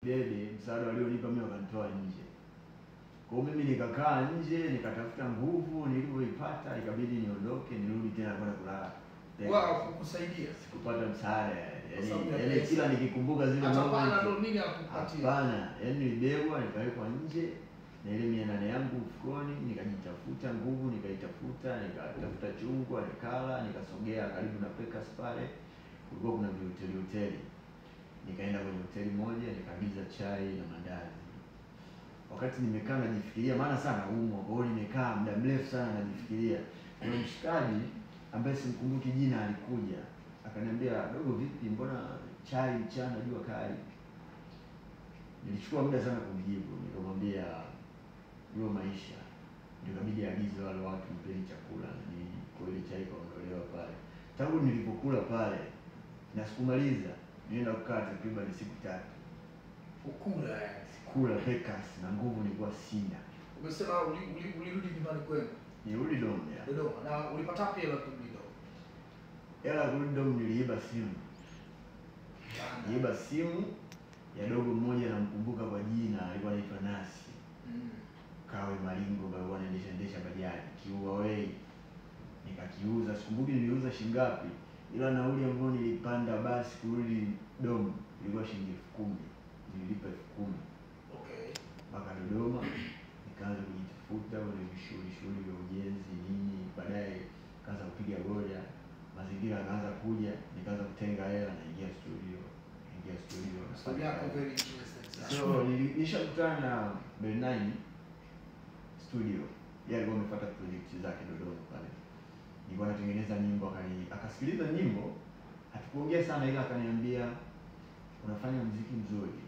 dede msaada walionipa mimi wakanitoa nje. Kwa hiyo mimi nikakaa nje, nikatafuta nguvu, nilipoipata ikabidi niondoke, nirudi tena kwenda kulala. Wao kukusaidia. Sikupata msaada yaani kila nikikumbuka zile mambo. Hapana, ndio nini akupatia? Hapana, yaani nilibebwa nikawekwa nje na ile 800 yangu mfukoni, nikajitafuta nguvu, nikatafuta chungwa, nikala, nikasogea karibu na Pekas pale. Kulikuwa kuna hoteli. Nikaenda kwenye hoteli moja, nikaagiza chai na mandazi. Wakati nimekaa najifikiria, maana sana umwa, kwa hiyo nimekaa muda mrefu sana najifikiria. Kuna mshikaji ambaye simkumbuki jina alikuja, akaniambia, "Dogo vipi, mbona chai mchana jua kali?" Nilichukua muda sana kumjibu, nikamwambia ndio maisha. Ndio kabidi agize wale watu mpeni chakula na nini, kwa ile chai kaondolewa pale. Tangu nilipokula pale na sikumaliza, nilienda kukaa takriban siku 3. Kula Pekas na nguvu nilikuwa sina. Umesema ulirudi nyumbani kwenu? Nirudi Dodoma. Dodoma. Na ulipata wapi hela kurudi Dodoma? Hela kurudi Dodoma niliiba simu. Niliiba simu ya dogo mmoja namkumbuka kwa jina, alikuwa anaitwa Nasi. Kawe Malingo bado anaendesha bajaji, Kiuawei. Nikakiuza, sikumbuki niliuza shilingi ngapi. Ila nauli ambayo nilipanda basi kurudi Dodoma ilikuwa shilingi 10,000. Nilipa 10,000. Okay. Mpaka Dodoma nikaanza kujitafuta wale shughuli vya ujenzi nini, baadaye kaanza kupiga boda, mazingira yakaanza kuja, nikaanza kutenga hela na ingia studio. Story yako very interesting. So nilishakutana na Bernine studio. Yeye alikuwa amefuata project zake Dodoma pale. Nilikuwa natengeneza nyimbo, akasikiliza nyimbo, hatukuongea sana ila akaniambia unafanya muziki mzuri.